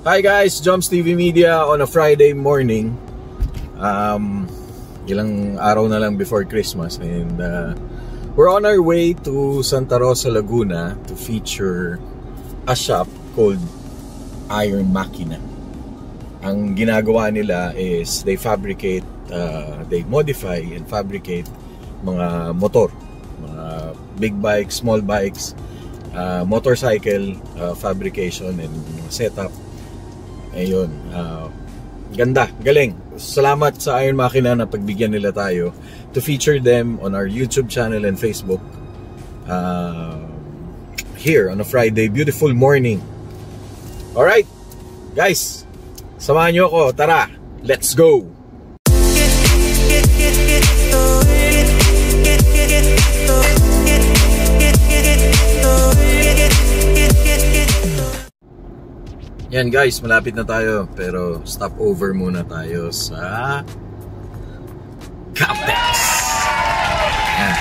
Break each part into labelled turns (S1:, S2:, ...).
S1: Hi guys, Jumps TV Media on a Friday morning. Ilang araw na lang before Christmas, and we're on our way to Santa Rosa, Laguna to feature a shop called Iron Makina. Ang ginagawa nila is they modify and fabricate mga motor, mga big bikes, small bikes, motorcycle fabrication and setup. Ayun, ganda, galing. Salamat sa Iron Makina na pagbigyan nila tayo to feature them on our YouTube channel and Facebook here on a Friday, beautiful morning. Alright, guys, samahan nyo ako. Tara, let's go! Yan guys, malapit na tayo, pero stop over muna tayo sa Caltex. Yan.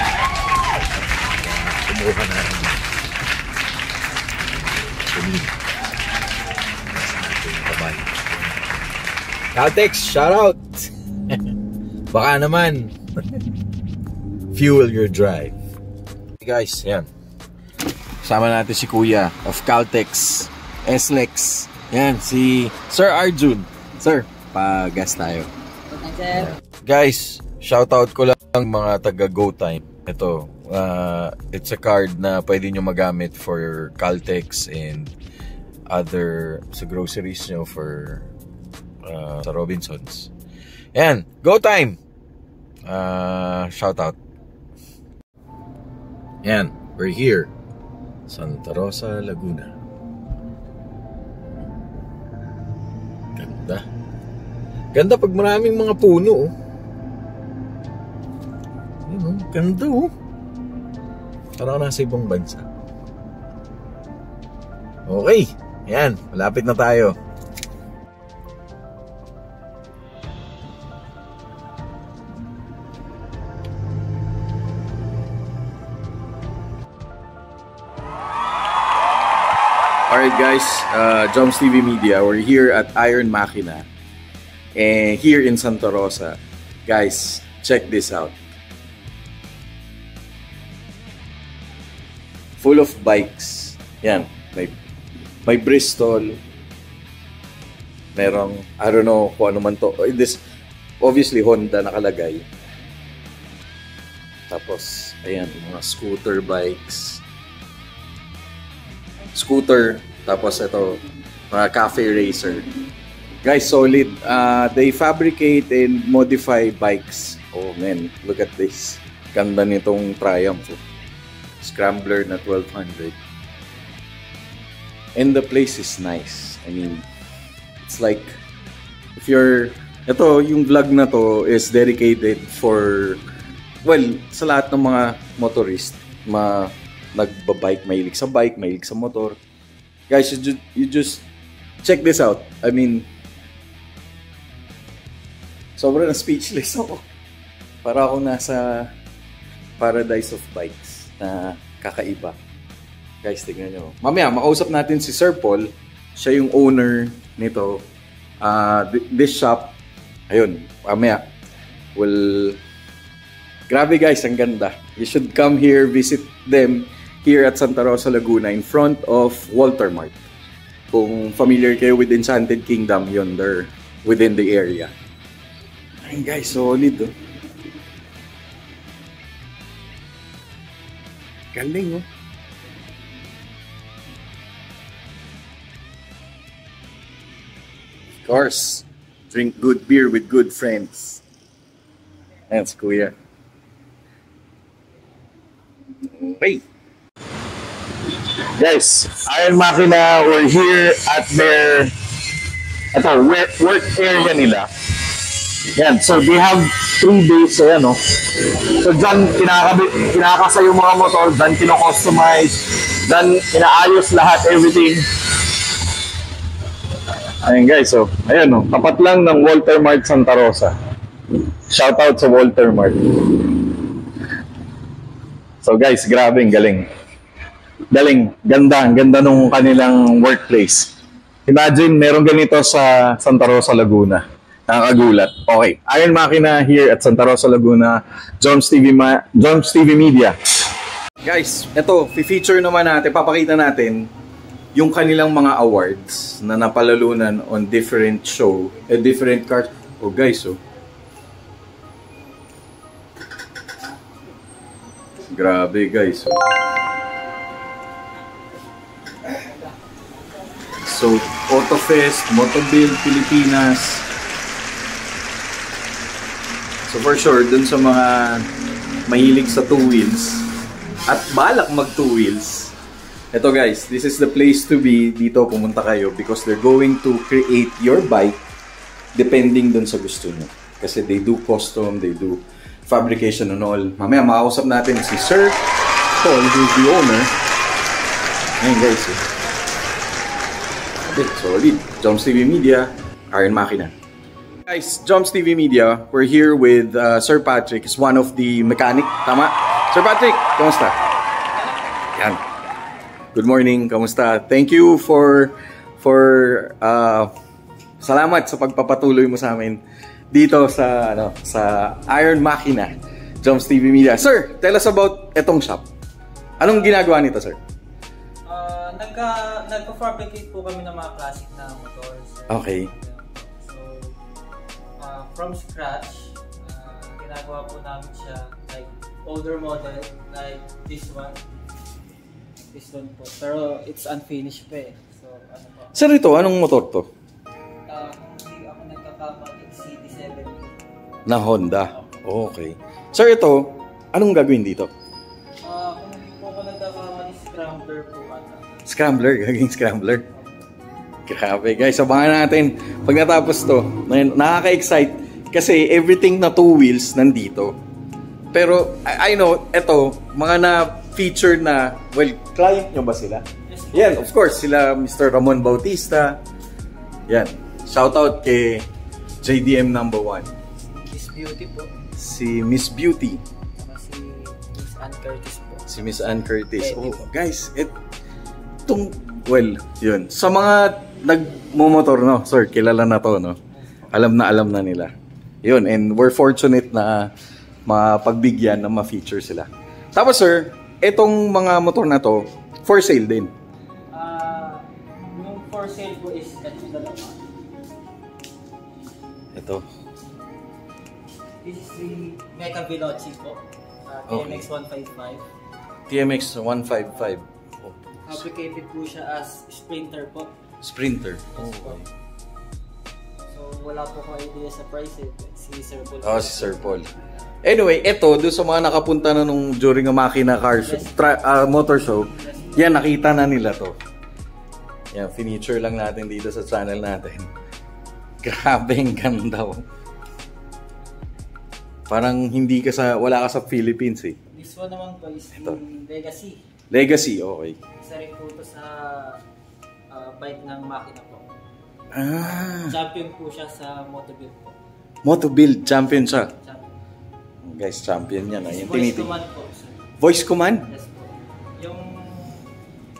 S1: Kumuha na rin. Caltex, shout out! Baka naman fuel your drive. Guys, yan. Kasama natin si Kuya of Caltex S-Lex. Yan, si Sir Arjun. Sir, pa-gas tayo. Guys, shoutout ko lang mga taga GoTime. Ito, it's a card na pwede nyo magamit for Caltex and other sa groceries nyo for sa Robinsons. Yan, GoTime! Shoutout. Yan, we're here. Santa Rosa, Laguna. Ganda. Ganda pag maraming mga puno. Ganda oh. Parang nasa ibang bansa. Okay. Yan. Malapit na tayo. Alright guys, Jumps TV Media, we're here at Iron Makina and here in Santa Rosa. Guys, check this out. Full of bikes. Yan, may Bristol. Merong, I don't know kung ano man to. This, obviously Honda nakalagay. Tapos, ayan, mga scooter bikes. Scooter, tapos ito mga cafe racer. Guys, solid. They fabricate and modify bikes. Oh man, look at this. Ganda nitong Triumph. Scrambler na 1200. And the place is nice. I mean, it's like if you're, ito yung vlog na to is dedicated for, well, sa lahat ng mga motorist, nagbabike, mahilig sa bike, mahilig sa motor. Guys, you just check this out. I mean, sobrang speechless ako. Para ako nasa paradise of bikes na kakaiba. Guys, tingnan nyo. Mamaya, makausap natin si Sir Paul. Siya yung owner nito. This shop. Ayun, mamaya. Grabe guys, ang ganda. You should come here, visit them here at Santa Rosa, Laguna in front of Walter Mart. Kung familiar kayo with Enchanted Kingdom, yonder within the area. Ayun guys, solid oh. Galing oh. Of course, drink good beer with good friends. That's Kuya. Okay. Guys, Iron Makina, we're here at their work area nila. Yan, so they have 3 days, so yan, no? So dyan, kinakasa yung mga motor, dyan kino-customize, dyan inaayos lahat, everything. Ayun guys, so, ayun, no? Tapat lang ng Walter Mart Santa Rosa. Shoutout sa Walter Mart. So guys, grabe, galing. Galing, ganda nung kanilang workplace.
S2: Imagine, meron ganito sa Santa Rosa, Laguna. Nakakagulat. Okay, Iron Makina here at Santa Rosa, Laguna. Joms TV Media.
S1: Guys, eto, feature naman natin, papakita natin yung kanilang mga awards na napalalunan on different show, different cars. Oh guys, oh. Grabe guys, oh. So, Autofest, Motobuild Pilipinas. So for sure, dun sa mga mahilig sa two wheels at balak mag two wheels, ito guys, this is the place to be. Dito pumunta kayo because they're going to create your bike depending dun sa gusto nyo. Kasi they do custom, they do fabrication and all. Mamaya makausap natin si Sir Paul, who's the owner. Ayun guys, eh. Okay, solid. Joms TV Media, Iron Makina. Guys, Joms TV Media, we're here with Sir Patrick. He's one of the mechanic. Tama? Sir Patrick, kamusta? Yan. Good morning, kamusta? Thank you for salamat sa pagpapatuloy mo sa amin dito sa sa Iron Makina, Joms TV Media. Sir, tell us about etong shop. Anong ginagawa nito, sir?
S3: Nagpa-fabricate po kami ng mga classic na motors.
S1: Okay.
S3: So, from scratch, ginagawa po namin siya like older model, like this one. This one po. Pero it's unfinished pa eh. So, ano po?
S1: Sir, ito, anong motor to?
S3: Kung hindi ako nagkakamali, CD70.
S1: Na Honda. Okay. Sir, ito, anong gagawin dito?
S3: Kung hindi po ako nagkakamali, scrambler po ata.
S1: Scrambler, gagawin scrambler. Grabe guys, abangan natin pag natapos to. Nakaka-excite kasi everything na two wheels nandito. Pero I know, ito, mga na-feature na, well, client nyo ba sila? Yan, of course, sila Mr. Ramon Bautista. Yan, shoutout kay JDM number 1.
S3: Miss Beauty po.
S1: Si Miss Beauty.
S3: Si Miss Ann Curtis po.
S1: Si Miss Ann Curtis. Oh, guys, itong, well, yun. Sa mga nagmumotor, no, sir, kilala na to, no? Alam na nila. Yun, and we're fortunate na mapagbigyan na ma-feature sila. Tapos, sir, itong mga motor na to, for sale din.
S3: Yung for sale po is ito dalawa.
S1: Ito.
S3: This is the Mecha Veloci po. TMX 155.
S1: TMX 155. Oh.
S3: Fabricated po siya as Sprinter po.
S1: Sprinter.
S3: Yes, po. So, wala po ko idea sa price eh. Si Sir Paul.
S1: Oh, si Sir Paul. Anyway, ito, doon sa mga nakapunta na nung during a Makina car show, motor show, yan, nakita na nila to. Yan, finiture lang natin dito sa channel natin. Grabe, ang ganda. Parang hindi ka wala ka sa Philippines eh.
S3: This one naman po is
S1: ito.
S3: Legacy.
S1: Legacy, okay.
S3: Isa rin po ito sa bike ng Makina po. Champion po siya sa Motobuild po.
S1: Motobuild, champion siya.
S3: Champion.
S1: Guys, champion yan. Yung
S3: Voice command po. Sir.
S1: Voice command?
S3: Yes po. Yung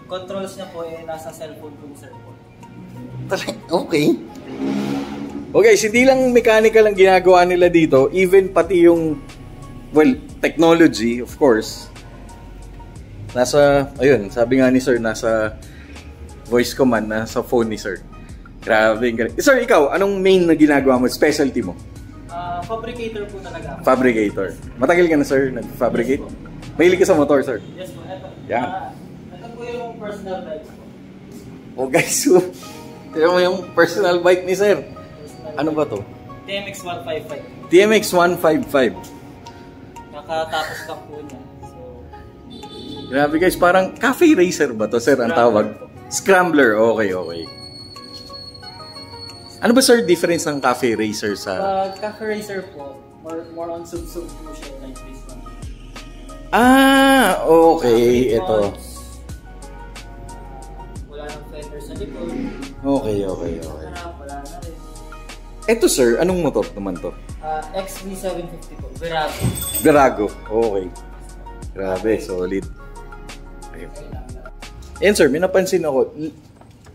S3: controls niya po ay nasa cellphone po ni Sir po.
S1: Okay. Okay, hindi lang mechanical ang ginagawa nila dito, even pati yung, well, technology, of course. Nasa, ayun, sabi nga ni Sir, nasa voice command, nasa phone ni Sir. Grabe. Sir, ikaw, anong main na ginagawa mo? Specialty mo?
S3: Fabricator po talaga.
S1: Fabricator. Matagal ka na, Sir, nag-fabricate? Yes, mahilig ka sa motor, Sir?
S3: Yes po. Ito.
S1: Yan.
S3: Ito po yung personal bike po.
S1: Oh, guys, so, tignan mo yung personal bike ni Sir. Ano ba to?
S3: TMX 155.
S1: TMX 155.
S3: Nakatapos lang po niya. So,
S1: grabe guys, parang cafe racer ba to, Sir, ang tawag? Scrambler. Okay, okay. Ano ba, Sir, difference ng cafe racer sa...
S3: cafe racer po, more on sub-sub po siya like this one.
S1: Ah, okay. Ito.
S3: Wala nang fender sa likod.
S1: Okay, okay, okay.
S3: Wala na rin.
S1: Ito, Sir, anong motor naman to?
S3: XV750 po, Virago.
S1: Virago. Okay. Grabe, solid. Ayun. Ayan, Sir, may napansin ako.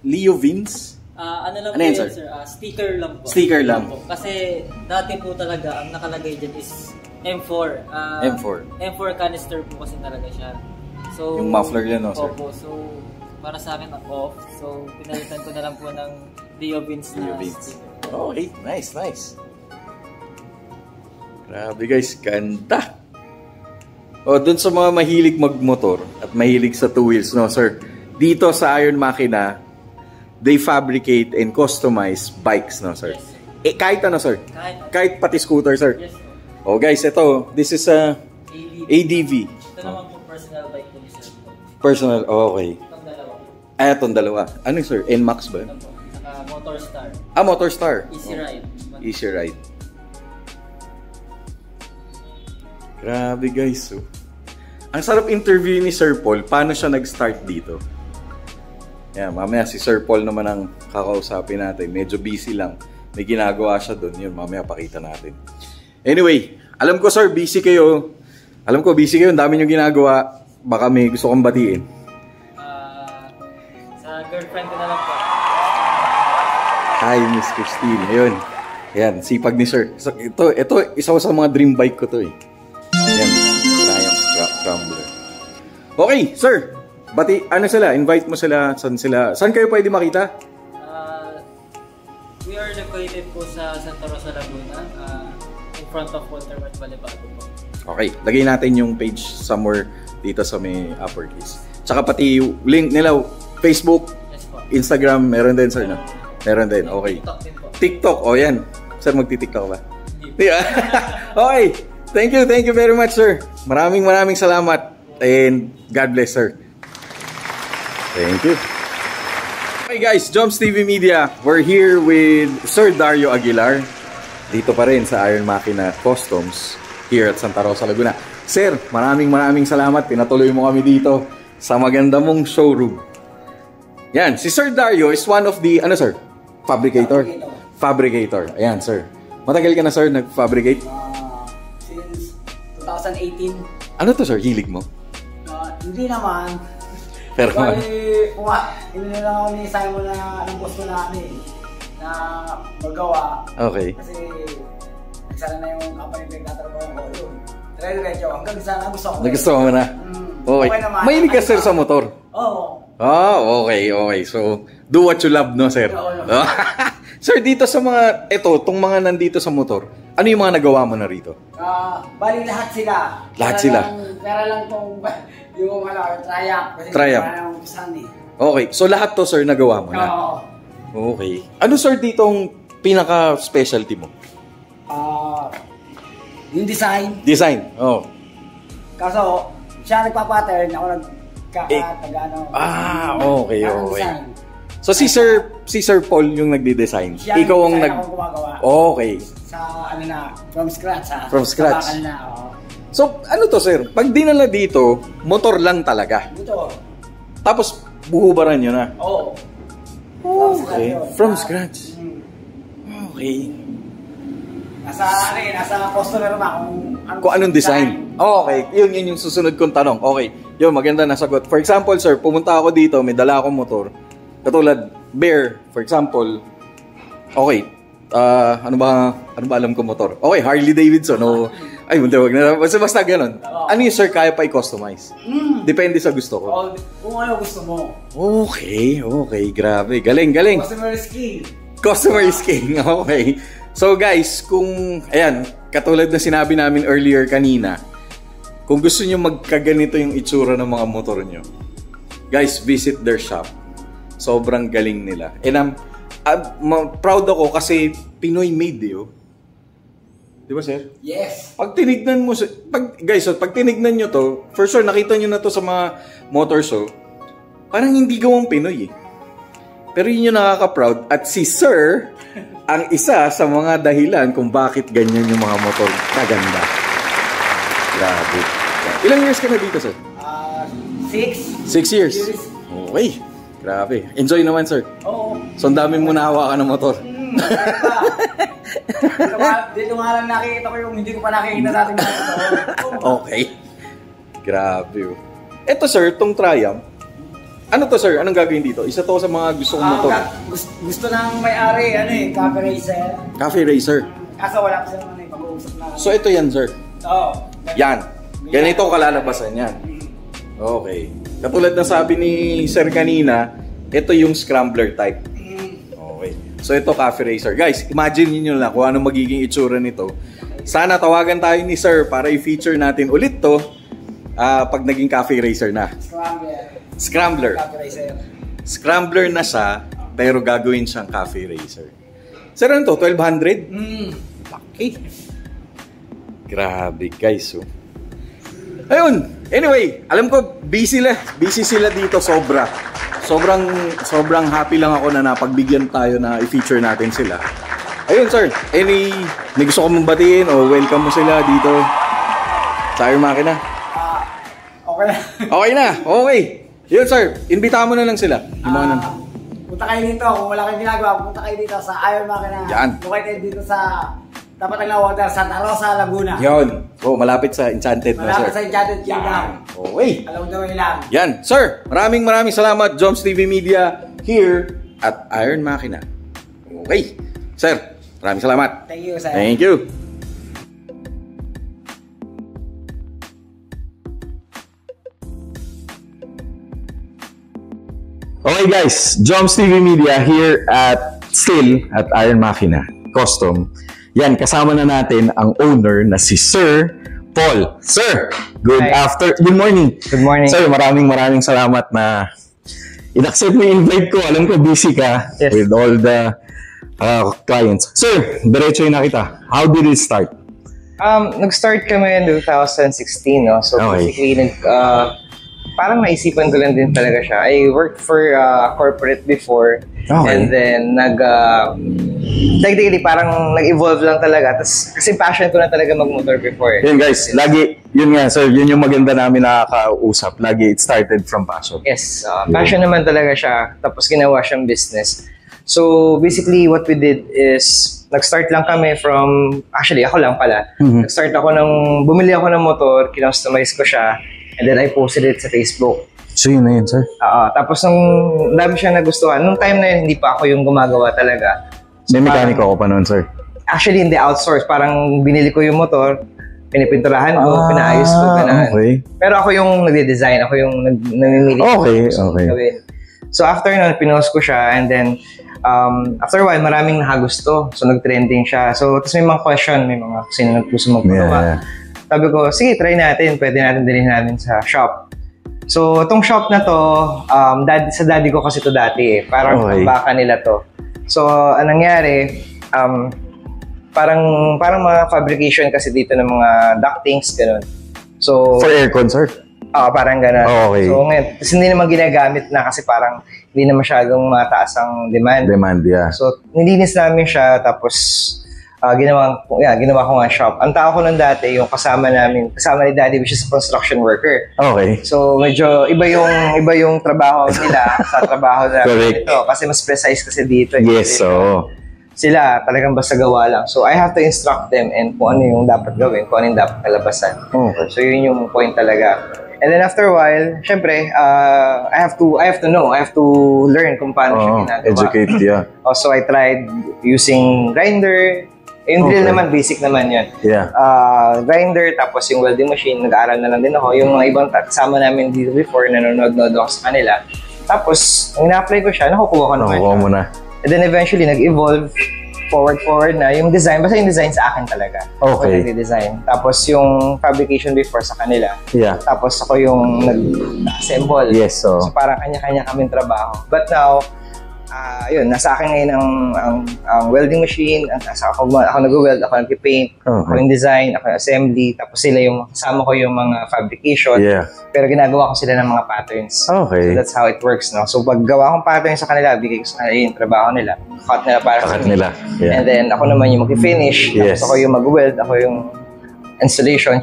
S1: Leo Vince?
S3: Ano lang
S2: Ano
S3: po
S2: yan,
S3: yun,
S2: sir?
S3: sir? Sticker lang po.
S2: Sticker lang.
S3: Opo. Kasi dati po talaga, ang nakalagay dyan is M4.
S2: M4.
S3: M4 canister po kasi talaga siya. So,
S2: Yung muffler yan, no, sir?
S3: Opo. So, para sa akin off. So, pinalitan ko na lang po ng Dio Vince na
S2: Vince.
S3: sticker.
S2: Okay, nice, nice. Grabe guys, ganda. O, dun sa mga mahilig magmotor at mahilig sa two wheels, no, sir? Dito sa Iron Makina, they fabricate and customize bikes, no, sir?
S3: Yes, sir.
S2: Kahit ano, sir? Kahit pati scooter, sir?
S3: Yes, sir.
S2: Oh, guys, ito, this is a ADV.
S3: Ito naman po personal bike po ni sir.
S2: Personal, okay.
S3: Itong dalawa po.
S2: Ay, itong dalawa. Ano, sir? NMAX ba?
S3: Ito po. Saka Motor Star.
S2: Ah, Motor Star.
S3: Easy Ride.
S2: Easy Ride. Grabe guys, oh. Ang sarap interview ni Sir Paul. Paano siya nag-start dito? Yan, mamaya si Sir Paul naman ang kakausapin natin. Medyo busy lang. May ginagawa siya doon. Yun, mamaya pakita natin. Anyway, alam ko sir, busy kayo. Alam ko, busy kayo. Ang dami nyo ginagawa. Baka may gusto kong batiin.
S3: Sa girlfriend ko na lang po.
S2: Hi, Miss Christine. Ayun. Yan, sipag ni Sir. So, ito, isa sa mga dream bike ko to eh. Yan, Triumph Scrambler. Okay, Sir. Ano sila? Invite mo sila. Saan kayo pwede makita?
S3: We are located po sa Santa Rosa, Laguna. In front of Walter Mart Balibago po.
S2: Okay, lagay natin yung page somewhere dito sa may upper case. Tsaka pati yung link nila, Facebook,
S3: Yes po.
S2: Instagram, meron din sir, no? Meron din, okay.
S3: TikTok din po.
S2: TikTok, o yan. Sir, magti-TikTok ba? Hindi. Okay, thank you very much sir. Maraming salamat and God bless sir. Thank you. Okay guys, Joms TV Media, we're here with Sir Dario Aguilar. Dito pa rin sa Iron Makina Customs here at Santa Rosa, Laguna. Sir, maraming salamat. Pinatuloy mo kami dito sa maganda mong showroom. Yan, si Sir Dario is one of the, ano sir? Fabricator. Ayan sir. Matagal ka na sir nag-fabricate?
S4: Since 2018.
S2: Ano to sir? Hilig mo?
S4: Hindi naman.
S2: Pero
S4: Hindi na lang ako ni Simon na anong gusto namin na magawa.
S2: okay.
S4: Kasi nagsara na yung company pinagtatrabaho ko yun. Dire-diretso hanggang sana gusto ko.
S2: Nagustuhan mo na? Okay.
S4: Okay naman.
S2: Mahilig ka sir sa motor?
S4: Oo.
S2: Okay. So, do what you love, no, sir?
S4: Oo.
S2: Sir, dito sa mga, tong mga nandito sa motor, ano yung mga nagawa mo na rito?
S4: Bali lahat sila.
S2: Lahat sila?
S4: Pera lang tong yung Triumph. Kasi
S2: Triumph.
S4: parang usan eh.
S2: Okay. So, lahat to, sir, nagawa mo na?
S4: Oo.
S2: Okay. Ano, sir, ditong pinaka-specialty mo?
S4: Yung design.
S2: Design. Oh.
S4: Kaso, siya nagpa-pattern, ako nagkakatag-ano.
S2: Okay.
S4: Design.
S2: So, si Sir Paul yung nagde-design.
S4: Siya
S2: Ikaw ang
S4: ako gumagawa.
S2: Okay.
S4: Sa ano na, from scratch ha.
S2: From scratch.
S4: Sa bakal na, oo.
S2: So, ano to, sir? Pag dinala dito, motor lang talaga.
S4: Ito.
S2: Tapos, buhubaran nyo na.
S4: Oo.
S2: Okay. From scratch. Okay.
S4: Nasa customer ma
S2: Kung anong design. Okay. Yun yung susunod kong tanong. Okay. Yun, maganda nasagot. For example, sir, pumunta ako dito, may dala akong motor. Katulad, Bear, for example. Okay. Ano ba alam ko motor? Okay, Harley Davidson. No. Ay, wag na. Basta ganun. Ano yung sir kaya pa i-customize? Depende sa gusto ko.
S4: Kung ano gusto mo.
S2: Okay. Grabe. Galing.
S4: Customer is king.
S2: Customer is king. Okay. So guys, ayan, katulad na sinabi namin earlier kanina, kung gusto nyo magkaganito yung itsura ng mga motor nyo, guys, visit their shop. Sobrang galing nila. And I'm proud ako kasi Pinoy made eh. Di ba, sir?
S4: Yes.
S2: Pag tinignan mo, pag tinignan nyo to, for sure, nakita nyo na to sa mga motor show, parang hindi gawang Pinoy eh. Pero yun yung nakaka-proud. At si Sir, ang isa sa mga dahilan kung bakit ganyan yung mga motor kaganda. Grabe. Ilang years ka na dito, sir?
S4: 6.
S2: 6 years. Okay. Grabe. Enjoy naman, sir.
S4: Oo.
S2: So, ang dami mo nahawakan ng motor.
S4: Dito nga lang nakikita ko yung hindi ko pa nakikita natin.
S2: Okay. Grabe. Ito, sir, itong Triumph, Ano to, sir? Anong gagawin dito? Isa to sa mga gusto kong motor.
S4: Gusto ng may-ari, coffee racer.
S2: Coffee racer.
S4: Kaso wala pa silang pag-uusap na.
S2: So ito yan, sir.
S4: Oo.
S2: Yan. Ganito kalalabasan yan. Okay. Katulad na sabi ni sir kanina, ito yung scrambler type. Okay. So ito coffee racer. Guys, imagine niyo lang kung ano magiging itsura nito. Sana tawagan tayo ni sir para i-feature natin ulit to pag naging coffee racer na. Scrambler.
S4: Coffee racer.
S2: Scrambler na siya, pero gagawin siyang coffee racer. Sir, ano to? 1,200? Laki. Grabe, guys. Oh. Ayun. Anyway, alam ko, busy sila dito sobra. Sobrang happy lang ako na napagbigyan tayo na i-feature natin sila. Ayun, sir. May gusto ko mong batiin o welcome mo sila dito sa Iron Makina?
S4: Okay na.
S2: Okay na. Okay. Yun, sir. Imbitahan mo na lang sila.
S4: Punta kayo dito. Kung wala kayong ginagawa, punta kayo dito sa Iron Makina.
S2: Yan.
S4: Bukay tayo dito sa Tapat ng Water, Santa Rosa, Laguna.
S2: Yun. Oh, malapit sa Enchanted na, sir.
S4: Malapit sa Enchanted Kingdom.
S2: Okay.
S4: Alam mo lang.
S2: Yan. Sir, maraming salamat. Joms TV Media here at Iron Makina. Okay. Sir, maraming salamat.
S4: Thank you, sir.
S2: Thank you. Okay guys, Joms TV Media here still at Iron Makina Custom. Yan, kasama na natin ang owner na si Sir Paul. Sir, good morning.
S5: Good morning.
S2: Sir, maraming salamat na in-accept mo yung invite ko. Alam ko busy ka with all the clients. Sir, diretso na kita. How did it start?
S5: Nag-start kami in 2016, no? So basically, parang naisipan ko lang din talaga siya. I worked for corporate before. And then parang nag-evolve lang talaga. Kasi passion ko na talaga mag-motor before.
S2: Yun guys, yun nga sir, yun yung maganda namin nakakausap. Lagi it started from passion.
S5: Yes, passion naman talaga siya. Tapos ginawa siyang business. So basically what we did is, nag-start lang kami actually ako lang pala. Nag-start ako bumili ako ng motor, kinostomize ko siya. And then I posted it sa Facebook.
S2: So yun na yun, sir?
S5: Tapos dami siya nagustuhan. Nung time na yun, hindi pa ako yung gumagawa talaga. So,
S2: may mekaniko ako pa noon, sir?
S5: Actually, hindi outsource. Parang binili ko yung motor, pinipinturahan ko, pinaayos ko, ganahan.
S2: Okay.
S5: Pero ako yung nagde-design, ako yung namimili.
S2: Okay.
S5: So after nun, pinost ko siya, and then after a while, maraming nakagusto. So nag-trending siya. So tapos may mga question, may mga sino nagpuso magpagawa. Sabi ko, sige, try natin. Pwede natin dalhin namin sa shop. So, itong shop na to, sa daddy ko kasi to dati eh. Parang baka nila to. So, anong nangyari, parang mga fabrication kasi dito ng mga ductings, gano'n. So,
S2: for aircon, sir?
S5: Parang gano'n.
S2: Okay.
S5: So, ngayon, kasi hindi naman ginagamit na kasi parang hindi na masyadong mataas ang demand.
S2: Yeah.
S5: So, nilinis namin siya, tapos ginawa ko nga shop. Ang tao ko nun dati, yung kasama ni daddy, which is a construction worker.
S2: Okay.
S5: So medyo iba yung trabaho nila sa trabaho namin dito. Kasi mas precise kasi dito.
S2: Yes, so
S5: sila talagang basta gawa lang. So I have to instruct them and kung ano yung dapat gawin, kung ano yung dapat kalabasan.
S2: Okay.
S5: So yun yung point talaga. And then after a while, syempre, I have to learn kung paano siya ginagawa.
S2: Educate, yeah.
S5: So I tried using grinder. Yung drill naman, basic naman yun.
S2: Yeah.
S5: Grinder, tapos yung welding machine, nag-aaral na lang din ako. Yung mga ibang kasama namin dito before, nanonood ako sa kanila. Tapos, nung ina-apply ko siya, nakukuha ko naman siya. And then eventually, nag-evolve, forward na. Yung design, basta yung design sa akin talaga.
S2: Okay.
S5: Ako nag-design. Tapos yung fabrication before sa kanila.
S2: Yeah.
S5: Tapos ako yung nag-assemble.
S2: Yes, so
S5: parang kanya-kanya kaming trabaho. But now, yun, nasa akin ngayon ang welding machine, ako nag-weld, ako nag-paint, ako yung design, ako yung assembly, tapos sila yung kasama ko yung mga fabrication.
S2: Yeah.
S5: Pero ginagawa ko sila ng mga patterns.
S2: Okay.
S5: So that's how it works, no? So pag gawa kong pattern sa kanila, bigay ko sa kanila yung trabaho nila. Cut nila para sa kanila.
S2: Yeah.
S5: And then ako naman yung mag-finish, tapos ako yung mag-weld, ako yung installation,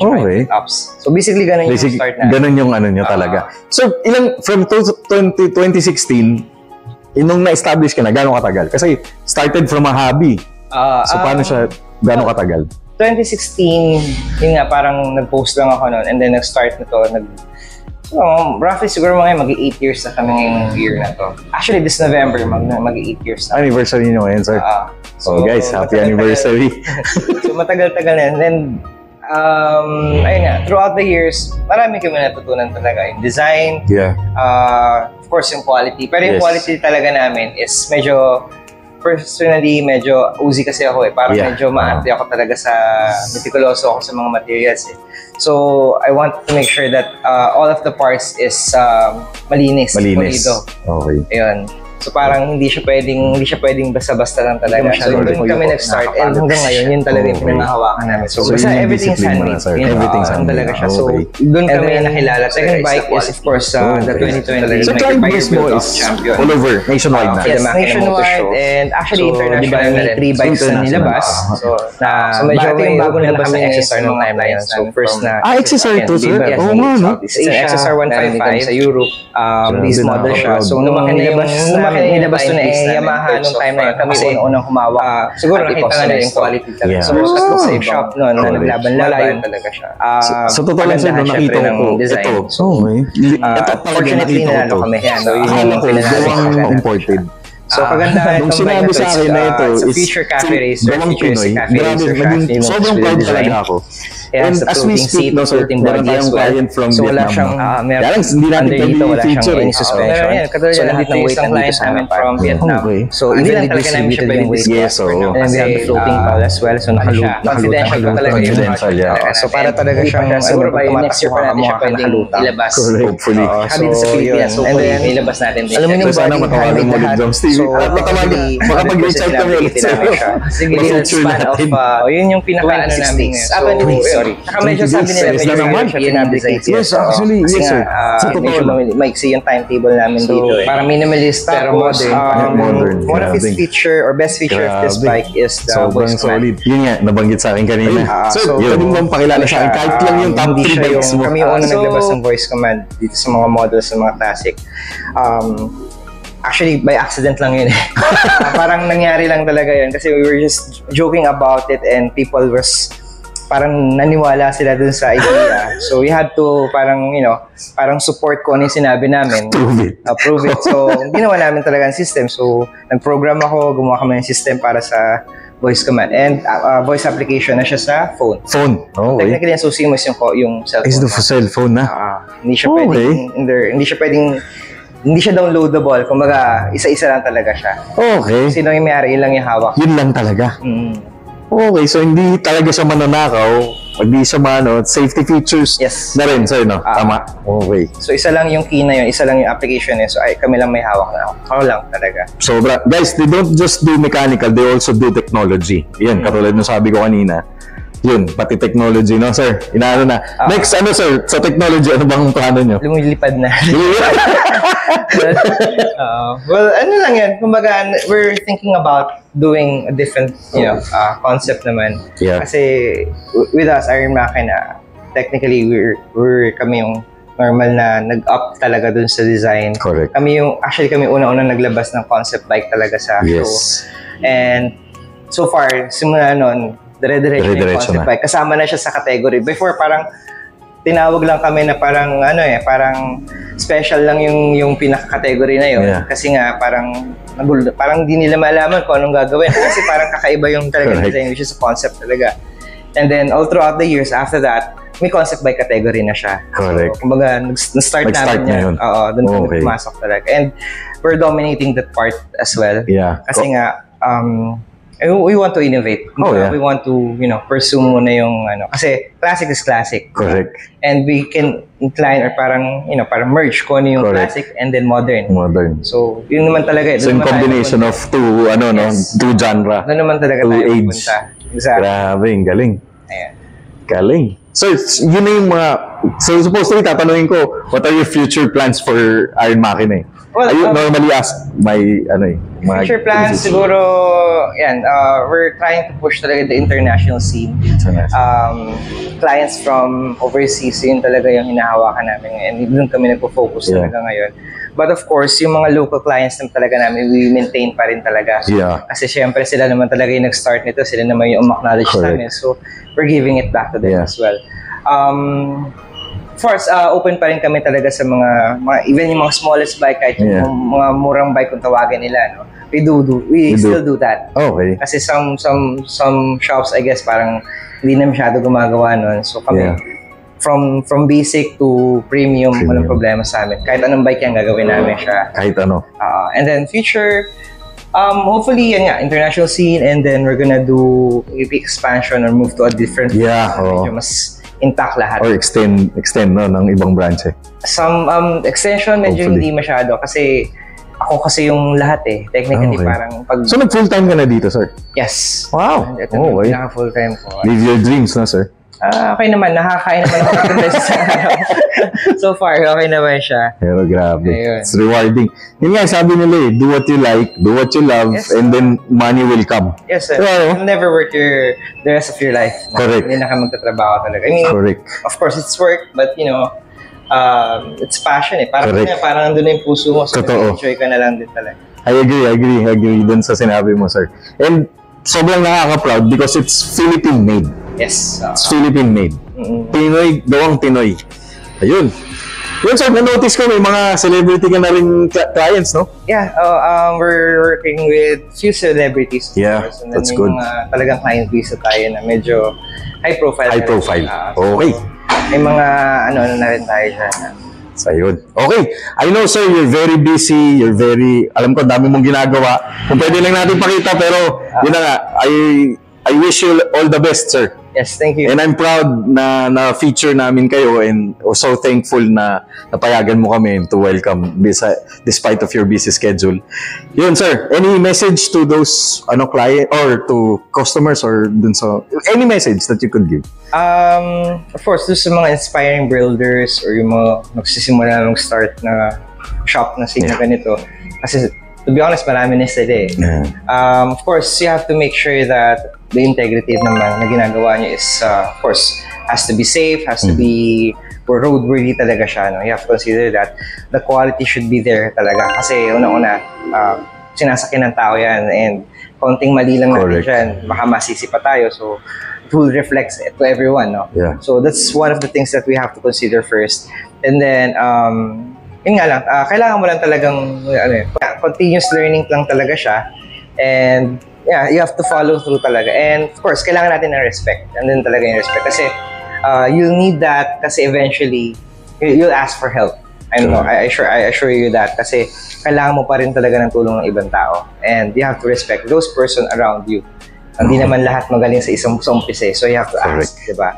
S5: ups. So basically ganun yung start na.
S2: Ganun yung ano nyo talaga. So from 2016, nung na-establish ka na, gano'ng katagal? Kasi started from a hobby. So paano siya, gano'ng katagal?
S5: 2016, yun nga, parang nag-post lang ako noon and then nag-start na to. So, roughly siguro mga mag-8 years na kami ngayong year na to. Actually, this November, mag-8 years na.
S1: Anniversary nyo ngayon, sir. So guys, happy anniversary.
S5: So matagal-tagal na. And then, ayun nga, throughout the years, marami kami natutunan talaga. Yung design, of course yung quality. Pero yung quality talaga namin is medyo, personally, medyo uzi kasi ako eh. Parang medyo maarte ako talaga sa, meticuloso ako sa mga materials eh. So, I want to make sure that all of the parts is malinis. Pulido.
S1: Okay.
S5: Ayun. So parang hindi siya pwedeng basta-basta lang talaga. So doon kami nag-start and hanggang ngayon yun talaga yung pinanghahawakan namin. So basta everything's handmade.
S1: Everything's handmade
S5: talaga siya. So doon kami nakilala. Second bike is of course the 2020.
S1: So Tribe mismo is all over, nationwide na.
S5: Yes, nationwide and actually international na rin. 3 bikes na nilabas. So medyo may bago nilabas ng XSR nung time na yun. So first na
S1: XSR to sir? Oo nga no?
S5: It's an XSR 155 sa Europe. This model siya. So nung nilabas to na Yamaha nung time na yun, kami unang humawak. Siguro nakita nga na yung quality talaga. So first sa safe shop noon na naglaban-laban talaga siya.
S1: Sa totoo lang sir, nung nakita ko ito. Ito
S5: fortunately nanalo kami. So yun yung
S1: pinanalo imported.
S5: So kagandahan
S1: nung sinabi sa akin na ito is
S5: future cafe racer,
S1: gawang Pinoy, grabe, naging sobrang proud talaga ako. And as we speak, no sir, meron tayong client from Vietnam. Kaya lang, hindi natin pwede i-feature eh.
S5: Suspension. So nandito ng isang client namin from Vietnam. So hindi lang talaga namin siya pwede discuss.
S1: Yes, so
S5: and we have the floating pole as well. So confidential pa talaga yun. So para talaga siyang siguro by next year pa natin siya pwedeng ilabas.
S1: Hopefully.
S5: Dito sa Pilipinas. And then ilabas natin din.
S1: So sana matawagan mo ulit Drums TV. Makapag-reach out kami ulit sa'yo.
S5: Sige, span of, yun yung pinaka-ano namin. Sorry. Saka medyo sabi nila, medyo siya pinablicate.
S1: Yes, actually, yes sir. Sa totoo lang.
S5: Maiksi yung timetable namin dito eh. Para minimalist, pero modern. One of its feature or best feature of this bike is the voice command.
S1: Yun nga, nabanggit sa akin kanina. So, pwede mo bang pakilala sa akin kahit lang yung top 3 bikes mo?
S5: Kami yung unang naglabas ng voice command dito sa mga models, sa mga classic. Actually, by accident lang yun eh. Parang nangyari lang talaga yun kasi we were just joking about it and people was parang naniwala sila dun sa idea. So we had to parang, parang support ko ano yung sinabi namin. Prove it. So ginawa namin talaga ang system. So nag-program ako, gumawa kami ng system para sa voice command. And voice application na siya sa phone.
S1: Phone? Okay.
S5: Technically, ang susi mo yung cellphone.
S1: Is the cellphone na?
S5: Hindi siya pwedeng hindi siya downloadable. Kumbaga, isa-isa lang talaga siya.
S1: Okay.
S5: Sino yung may-ari, yun lang yung hawak.
S1: Yun lang talaga? Okay, so hindi talaga siya mananakaw. Hindi siya safety features na rin sa'yo, no? Tama? Okay.
S5: So, isa lang yung key na yun, isa lang yung application yun. So, kami lang may hawak na. Ako lang talaga.
S1: So, guys, they don't just do mechanical, they also do technology. Yan, katulad nung sabi ko kanina. Yun, pati technology, no, sir? Inaano na. Next, sir? Sa technology, ano bang plano nyo?
S5: Lumilipad na. Well, ano lang yan. Kumbaga, we're thinking about doing a different, concept naman.
S1: Yeah.
S5: Kasi, with us, Iron Makina, technically, we're kami yung normal na nag-up talaga dun sa design.
S1: Correct.
S5: Kami una-una naglabas ng concept bike talaga sa show. And, so far, simula nun, dire-diretso yung concept bike. Kasama na siya sa category. Before, parang tinawag lang kami na parang parang special lang yung pinaka-category na yun. Yeah. Kasi nga parang di nila malaman kung anong gagawin. Kasi parang kakaiba yung talaga design, which is a concept talaga. And then all throughout the years after that, may concept bike category na siya.
S1: Correct.
S5: So, kumbaga, nag-start namin yan. Oo, doon kami pumasok talaga. And we're dominating that part as well.
S1: Yeah.
S5: Kasi nga, we want to innovate. We want to, pursue muna yung kasi classic is classic.
S1: Correct.
S5: And we can incline or parang, parang merge kung ano yung classic and then modern. So, yun naman talaga.
S1: So, in combination of two, two genre.
S5: Doon naman talaga
S1: two
S5: tayo
S1: age.
S5: Exactly.
S1: Grabe, galing.
S5: Ayan.
S1: Galing. So, yun na yung so supposedly tatanungin ko, what are your future plans for Iron Makina? Well, I normally ask my
S5: future plans siguro we're trying to push talaga the international scene. Clients from overseas yun talaga yung hinahawakan namin ngayon. Doon kami nagpo-focus talaga ngayon. But of course, yung mga local clients naman talaga namin, we maintain pa rin talaga.
S1: Yeah.
S5: Kasi syempre sila naman talaga yung nag-start nito, sila naman yung acknowledge namin. So we're giving it back to them as well. of course, open pa rin kami talaga sa mga even yung mga smallest bike, kahit yung mga murang bike kung tawagin nila, no? We still do that.
S2: Okay.
S5: Kasi some shops, I guess, parang hindi na masyado gumagawa nun. So kami, from basic to premium, walang problema sa amin. Kahit anong bike yan, gagawin namin siya.
S2: Kahit ano.
S5: And then future, hopefully, yan nga, international scene, and then we're gonna do maybe expansion or move to a different medyo mas intact lahat.
S2: Or extend no, ng ibang branch eh.
S5: Some extension, medyo hindi masyado kasi ako kasi yung lahat eh. Technically, parang pag...
S2: So, nag-full-time ka na dito, sir?
S5: Yes.
S2: Wow.
S5: Ito na full-time ko.
S2: Live your dreams na, sir?
S5: Okay naman. Nakakain naman ako sa araw. So far, okay naman siya.
S2: Pero grabe.
S5: Ayun.
S2: It's rewarding. Yun nga, sabi nila eh, do what you like, do what you love, and then money will come.
S5: Yes, sir. You'll never work the rest of your life.
S2: Correct.
S5: Hindi na ka magtatrabaho talaga. I mean,
S2: correct.
S5: Of course, it's work, but you know, it's passion eh. Parang nandun na yung puso mo. So, enjoy ka na lang din talaga.
S2: I agree dun sa sinabi mo, sir. And sobrang nakaka-proud because it's Philippine-made.
S5: Yes.
S2: It's Philippine-made. Pinoy, gawang Pinoy. Ayun. Yun, sir, na-notice ko may mga celebrity ka na rin clients, no?
S5: Yeah, we're working with few celebrities.
S2: Yeah,
S5: and then
S2: that's good.
S5: Talagang client visa tayo na medyo high profile.
S2: Okay.
S5: May mga ano na rin tayo dyan.
S2: So, yun. Okay. I know, sir, you're very busy. Alam ko, dami mong ginagawa. Kung pwede lang natin pakita, pero yun na nga, I wish you all the best, sir.
S5: Yes, thank you.
S2: And I'm proud na feature namin kayo and so thankful na napayagan mo kami to welcome despite of your busy schedule. Yun, sir. Any message to those client or to customers or dun sa any message that you could give?
S5: Of course, sa mga inspiring builders or yung mga nagsisimula ng start na shop na signa ganito. Kasi to be honest, marami na sila eh. Of course, you have to make sure that the integrity naman na ginagawa niyo is, of course, has to be safe, has to be roadworthy talaga siya. No? You have to consider that the quality should be there talaga. Kasi una-una, sinasakyan ng tao yan and konting mali lang natin dyan, baka masisi pa tayo. So, it will reflect to everyone. No?
S2: Yeah.
S5: So, that's one of the things that we have to consider first. And then, yun nga lang, kailangan mo lang talagang continuous learning lang talaga siya. And yeah, you have to follow through talaga. And of course, kailangan natin ng respect. And then talaga yung respect. Kasi you'll need that kasi eventually, you'll ask for help. I assure you that. Kasi kailangan mo pa rin talaga ng tulong ng ibang tao. And you have to respect those person around you. Hindi naman lahat magaling sa isang umpisa. So you have to ask, diba?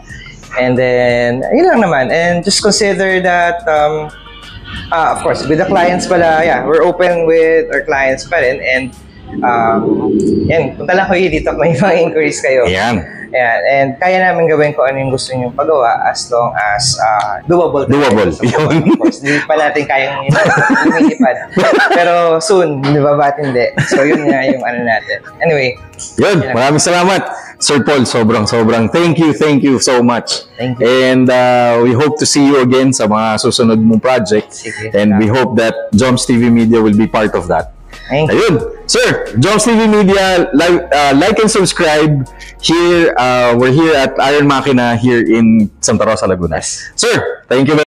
S5: And then, yun lang naman. And just consider that, of course, with the clients pala, we're open with our clients pa rin. And yan, punta lang kayo dito kung may mga inquiries kayo.
S2: Yan.
S5: And kaya namin gawin kung ano yung gusto nyo pagawa as long as doable.
S2: Doable.
S5: Of course, hindi pa natin kayang lumilipad. Pero soon, di ba ba't hindi? So yun nga yung ano natin. Anyway.
S2: Yun, maraming salamat. Sir Paul, sobrang thank you so much.
S5: Thank you.
S2: And we hope to see you again sa mga susunod mong project.
S5: Sige,
S2: and we hope that Joms TV Media will be part of that. Ayun. Sir, Joms TV Media, like and subscribe. Here, we're here at Iron Makina here in Santa Rosa, Laguna. Sir, thank you very much.